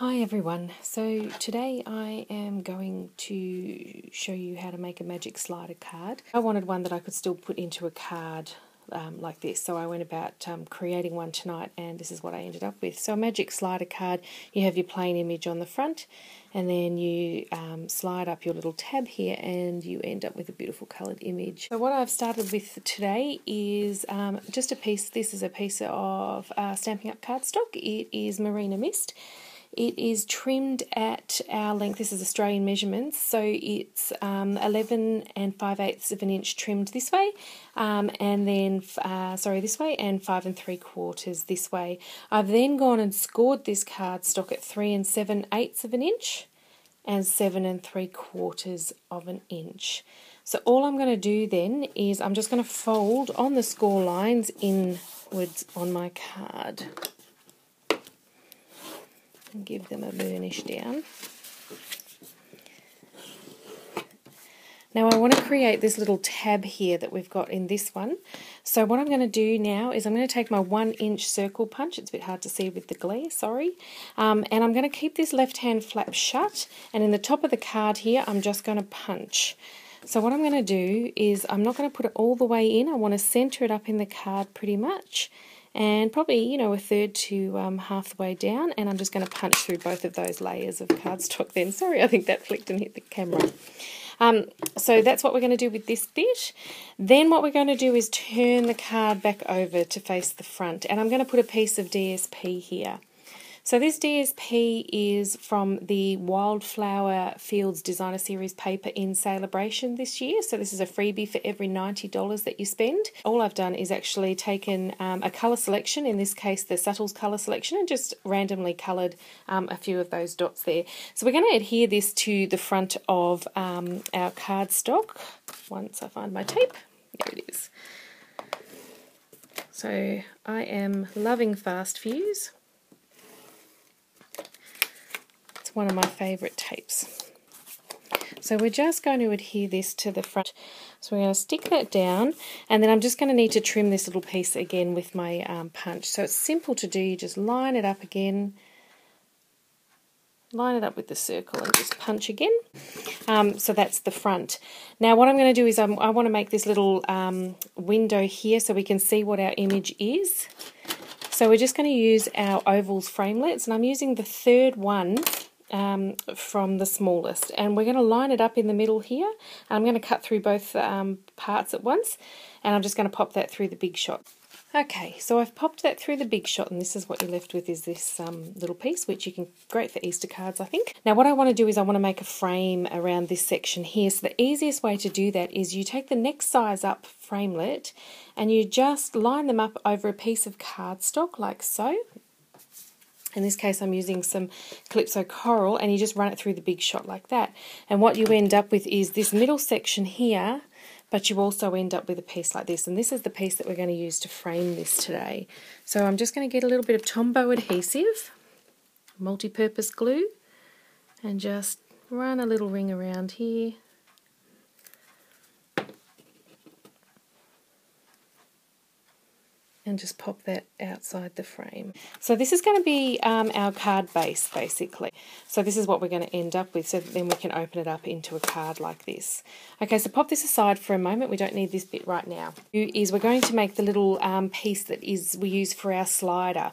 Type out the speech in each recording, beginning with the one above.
Hi everyone, so today I am going to show you how to make a magic slider card. I wanted one that I could still put into a card like this, so I went about creating one tonight and this is what I ended up with. So a magic slider card, you have your plain image on the front and then you slide up your little tab here and you end up with a beautiful coloured image. So what I've started with today is just a piece. This is a piece of Stampin' Up! Cardstock. It is Marina Mist. It is trimmed at our length. This is Australian measurements, so it's 11 5/8 of an inch trimmed this way, and then this way, and 5 3/4 this way. I've then gone and scored this cardstock at 3 7/8 of an inch and 7 3/4 of an inch. So all I'm going to do then is I'm just going to fold on the score lines inwards on my card. And give them a burnish down. Now I want to create this little tab here that we've got in this one. So what I'm going to do now is I'm going to take my 1-inch circle punch. It's a bit hard to see with the glare, sorry. And I'm going to keep this left hand flap shut, and in the top of the card here I'm just going to punch. So what I'm going to do is I'm not going to put it all the way in. I want to centre it up in the card pretty much, and probably, a third to half the way down, and I'm just going to punch through both of those layers of cardstock then. Sorry, I think that flicked and hit the camera. So that's what we're going to do with this bit. Then what we're going to do is turn the card back over to face the front, and I'm going to put a piece of DSP here. So this DSP is from the Wildflower Fields Designer Series paper in Celebration this year. So this is a freebie for every $90 that you spend. All I've done is actually taken a colour selection, in this case the Subtles colour selection, and just randomly coloured a few of those dots there. So we're going to adhere this to the front of our cardstock. Once I find my tape, there it is. So I am loving Fast Fuse. One of my favourite tapes. So we're just going to adhere this to the front. So we're going to stick that down, and then I'm just going to need to trim this little piece again with my punch. So it's simple to do. You just line it up again, line it up with the circle and just punch again. So that's the front. Now what I'm going to do is I want to make this little window here so we can see what our image is. So we're just going to use our ovals framelets, and I'm using the third one from the smallest, and we're going to line it up in the middle here. I'm going to cut through both parts at once, and I'm just going to pop that through the big shot. Okay, so I've popped that through the big shot, and this is what you're left with, is this little piece, which you can, great for Easter cards, I think. Now what I want to do is I want to make a frame around this section here. So the easiest way to do that is you take the next size up framelit and you just line them up over a piece of cardstock like so. In this case I'm using some Calypso Coral, and you just run it through the big shot like that. And what you end up with is this middle section here, but you also end up with a piece like this, and this is the piece that we're going to use to frame this today. So I'm just going to get a little bit of Tombow adhesive, multi-purpose glue, and just run a little ring around here. And just pop that outside the frame. So this is going to be our card base, basically. So this is what we're going to end up with, so that then we can open it up into a card like this. Okay, so pop this aside for a moment. We don't need this bit right now. We're going to make the little piece that we use for our slider.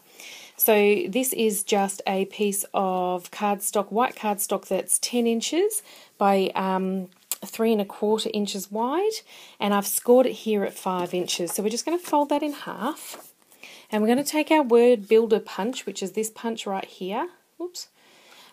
So this is just a piece of cardstock, white cardstock, that's 10 inches by 3 1/4 inches wide, and I've scored it here at 5 inches. So we're just going to fold that in half, and we're going to take our word builder punch, which is this punch right here. Oops.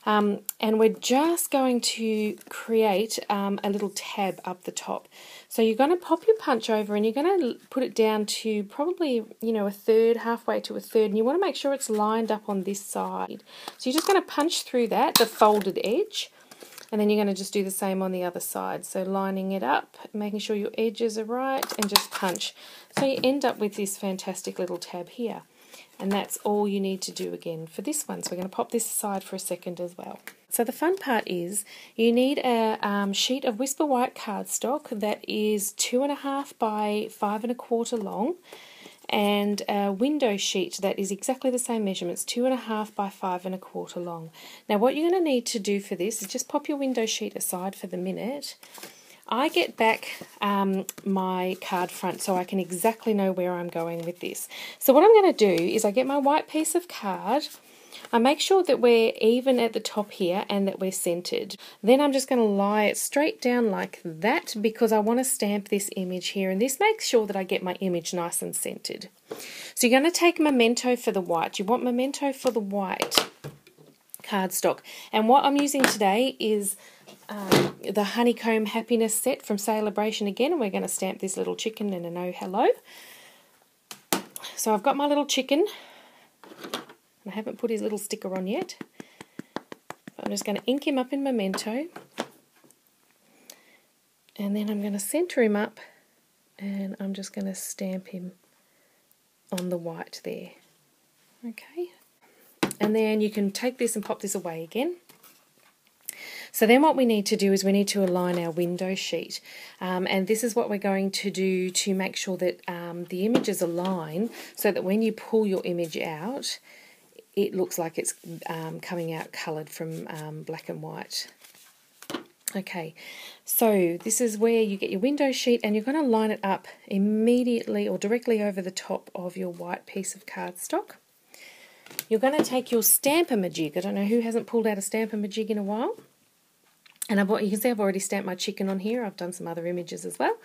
And we're just going to create a little tab up the top. So you're going to pop your punch over, and you're going to put it down to probably, a third, halfway to a third, and you want to make sure it's lined up on this side. So you're just going to punch through that, the folded edge. And then you're going to just do the same on the other side. So lining it up, making sure your edges are right, and just punch. So you end up with this fantastic little tab here. And that's all you need to do again for this one. So we're going to pop this aside for a second as well. So the fun part is you need a sheet of Whisper White cardstock that is 2.5 by 5 1/4 long. and a window sheet that is exactly the same measurements, 2.5 by 5.25 long. Now what you're going to need to do for this is just pop your window sheet aside for the minute. I get back my card front so I can exactly know where I'm going with this. So what I'm going to do is I get my white piece of card, I make sure that we're even at the top here and that we're centered. Then I'm just going to lie it straight down like that because I want to stamp this image here, and this makes sure that I get my image nice and centered. So you're going to take Memento for the white. You want Memento for the white cardstock, and what I'm using today is the Honeycomb Happiness set from Celebration again, and we're going to stamp this little chicken and a no hello. So I've got my little chicken. I haven't put his little sticker on yet. I'm just going to ink him up in Memento, and then I'm going to centre him up, and I'm just going to stamp him on the white there. Okay, and then you can take this and pop this away again. So then what we need to do is we need to align our window sheet, and this is what we're going to do to make sure that the images align so that when you pull your image out, it looks like it's coming out coloured from black and white. Okay, so this is where you get your window sheet, and you're going to line it up immediately or directly over the top of your white piece of cardstock. You're going to take your Stamp-A-Majig. I don't know who hasn't pulled out a Stamp-A-Majig in a while. And you can see I've already stamped my chicken on here. I've done some other images as well.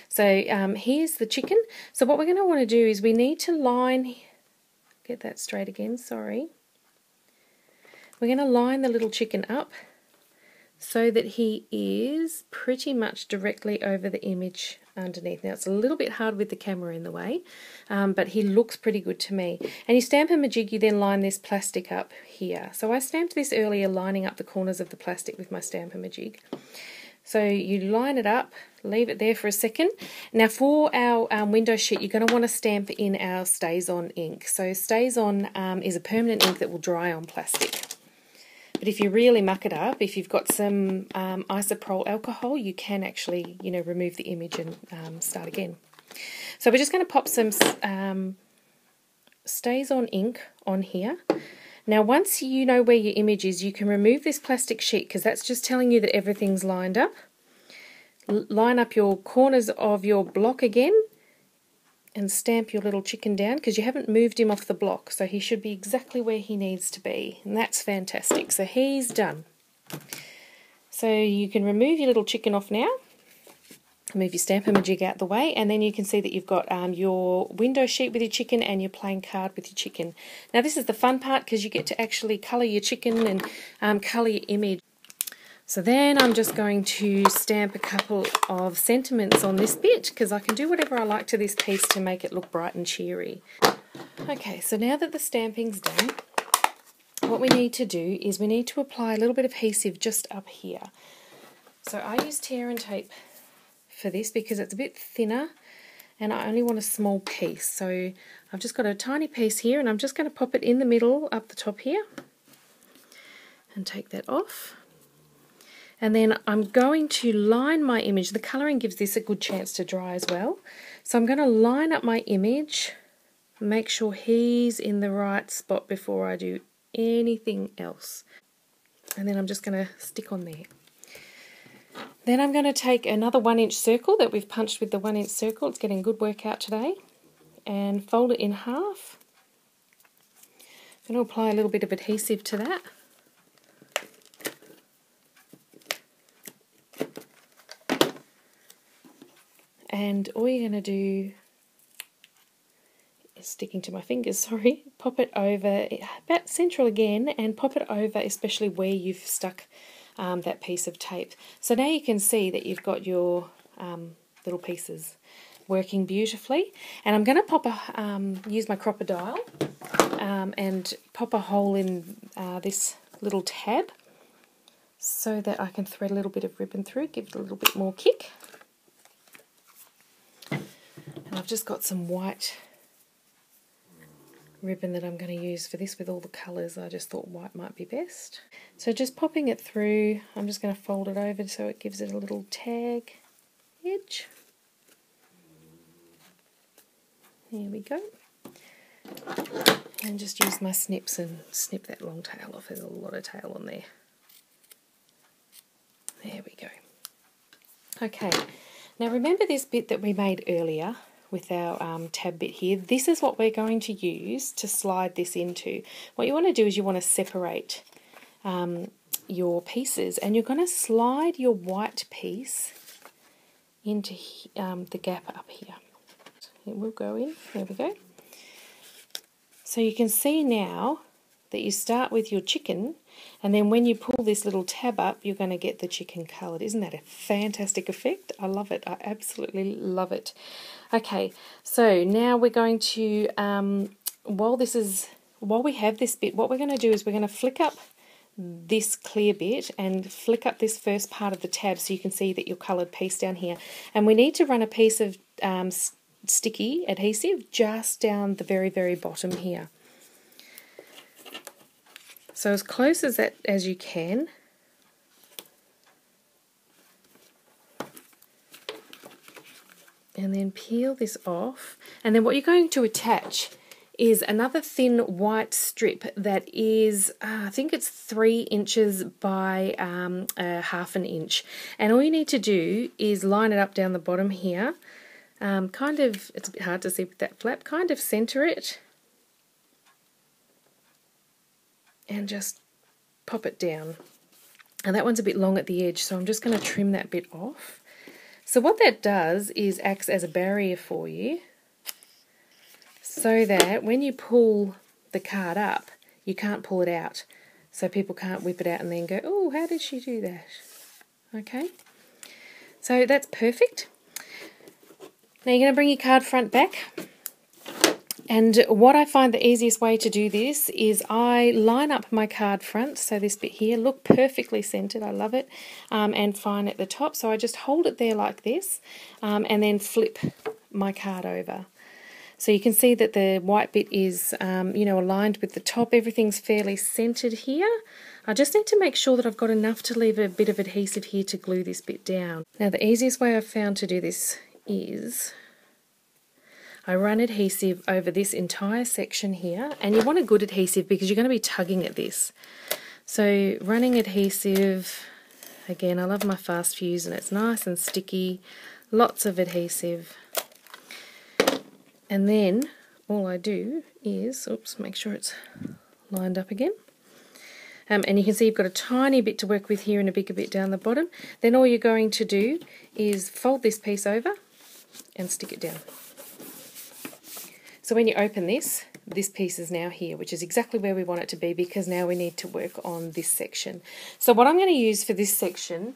So here's the chicken. So what we're going to want to do is we need to line, get that straight again, sorry. We're going to line the little chicken up so that he is pretty much directly over the image underneath. Now it's a little bit hard with the camera in the way, but he looks pretty good to me. And you Stamp-A-Majig, you then line this plastic up here. So I stamped this earlier, lining up the corners of the plastic with my Stamp-A-Majig. So you line it up, leave it there for a second. Now for our window sheet, you're going to want to stamp in our Stays On ink. So Stays On is a permanent ink that will dry on plastic. But if you really muck it up, if you've got some isopropyl alcohol, you can actually, remove the image and start again. So we're just going to pop some Stays On ink on here. Now once you know where your image is, you can remove this plastic sheet because that's just telling you that everything's lined up. Line up your corners of your block again and stamp your little chicken down because you haven't moved him off the block, so he should be exactly where he needs to be, and that's fantastic. So he's done. So you can remove your little chicken off now, move your Stamp-A-Majig out the way, and then you can see that you've got your window sheet with your chicken and your plain card with your chicken. Now this is the fun part because you get to actually colour your chicken and colour your image. So then I'm just going to stamp a couple of sentiments on this bit because I can do whatever I like to this piece to make it look bright and cheery. Okay, so now that the stamping's done, what we need to do is we need to apply a little bit of adhesive just up here. So I use tear and tape for this because it's a bit thinner and I only want a small piece. So I've just got a tiny piece here and I'm just going to pop it in the middle up the top here and take that off. And then I'm going to line my image. The colouring gives this a good chance to dry as well. So I'm going to line up my image, make sure he's in the right spot before I do anything else. And then I'm just going to stick on there. Then I'm going to take another 1-inch circle that we've punched with the 1-inch circle. It's getting good workout today. And fold it in half. I'm going to apply a little bit of adhesive to that. And all you're going to do is, sticking to my fingers, sorry, pop it over about central again and pop it over especially where you've stuck that piece of tape. So now you can see that you've got your little pieces working beautifully. And I'm going to use my crocodile and pop a hole in this little tab so that I can thread a little bit of ribbon through, give it a little bit more kick. And I've just got some white ribbon that I'm going to use for this with all the colours. I just thought white might be best. So just popping it through, I'm just going to fold it over so it gives it a little tag edge. There we go. And just use my snips and snip that long tail off. There's a lot of tail on there. There we go. Okay, now remember this bit that we made earlier with our tab bit here? This is what we're going to use to slide this into. What you want to do is you want to separate your pieces, and you're going to slide your white piece into the gap up here. It will go in. There we go. So you can see now that you start with your chicken, and then when you pull this little tab up, you're going to get the chicken coloured. Isn't that a fantastic effect? I love it. I absolutely love it. Okay, so now we're going to, while we have this bit, what we're going to do is we're going to flick up this clear bit and flick up this first part of the tab so you can see that your coloured piece down here. And we need to run a piece of sticky adhesive just down the very, very bottom here. So as close as that as you can. And then peel this off. And then what you're going to attach is another thin white strip that is, I think it's 3 inches by half an inch. And all you need to do is line it up down the bottom here. Kind of, it's a bit hard to see with that flap, kind of centre it. And just pop it down. And that one's a bit long at the edge, so I'm just going to trim that bit off. So what that does is acts as a barrier for you, so that when you pull the card up, you can't pull it out. So people can't whip it out and then go, oh, how did she do that? Okay, so that's perfect. Now you're going to bring your card front back. And what I find the easiest way to do this is I line up my card front, so this bit here, look perfectly centered, I love it, and fine at the top. So I just hold it there like this, and then flip my card over. So you can see that the white bit is, aligned with the top. Everything's fairly centered here. I just need to make sure that I've got enough to leave a bit of adhesive here to glue this bit down. Now the easiest way I've found to do this is I run adhesive over this entire section here, and you want a good adhesive because you're going to be tugging at this. So running adhesive, again, I love my fast fuse and it's nice and sticky, lots of adhesive. And then all I do is, make sure it's lined up again. And you can see you've got a tiny bit to work with here and a bigger bit down the bottom. Then all you're going to do is fold this piece over and stick it down. So when you open this, this piece is now here, which is exactly where we want it to be because now we need to work on this section. So what I'm going to use for this section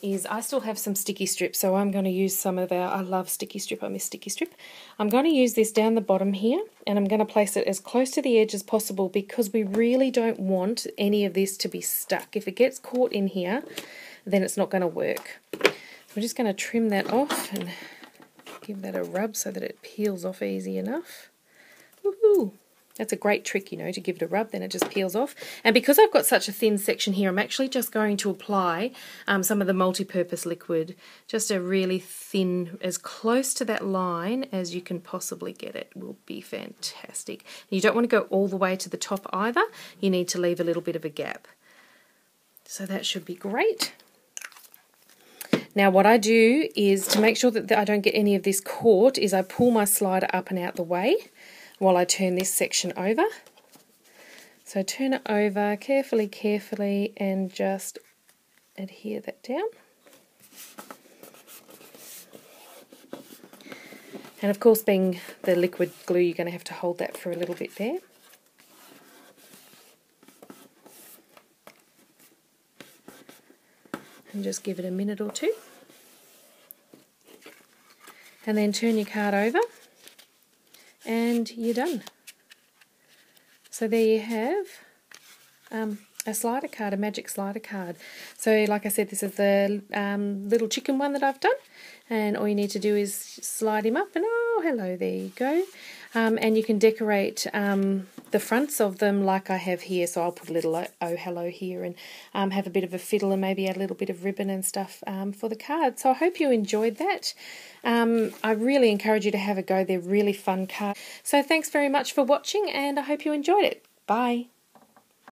is I still have some sticky strip, so I'm going to use some of I love sticky strip, I miss sticky strip. I'm going to use this down the bottom here, and I'm going to place it as close to the edge as possible because we really don't want any of this to be stuck. If it gets caught in here, then it's not going to work. So we're just going to trim that off and give that a rub so that it peels off easy enough. Woohoo! That's a great trick, to give it a rub, then it just peels off. And because I've got such a thin section here, I'm actually just going to apply some of the multi-purpose liquid, just a really thin, as close to that line as you can possibly get it will be fantastic. You don't want to go all the way to the top either. You need to leave a little bit of a gap. So that should be great. Now what I do is, to make sure that I don't get any of this caught, is I pull my slider up and out the way while I turn this section over. So turn it over carefully and just adhere that down. And of course, being the liquid glue, you're going to have to hold that for a little bit there. And just give it a minute or two. And then turn your card over and you're done. So there you have a slider card, a magic slider card. So like I said, this is the little chicken one that I've done, and all you need to do is slide him up and oh, hello, there you go. and you can decorate the fronts of them like I have here. So I'll put a little oh hello here and have a bit of a fiddle and maybe add a little bit of ribbon and stuff for the card. So I hope you enjoyed that. I really encourage you to have a go. They're really fun cards. So thanks very much for watching, and I hope you enjoyed it. Bye.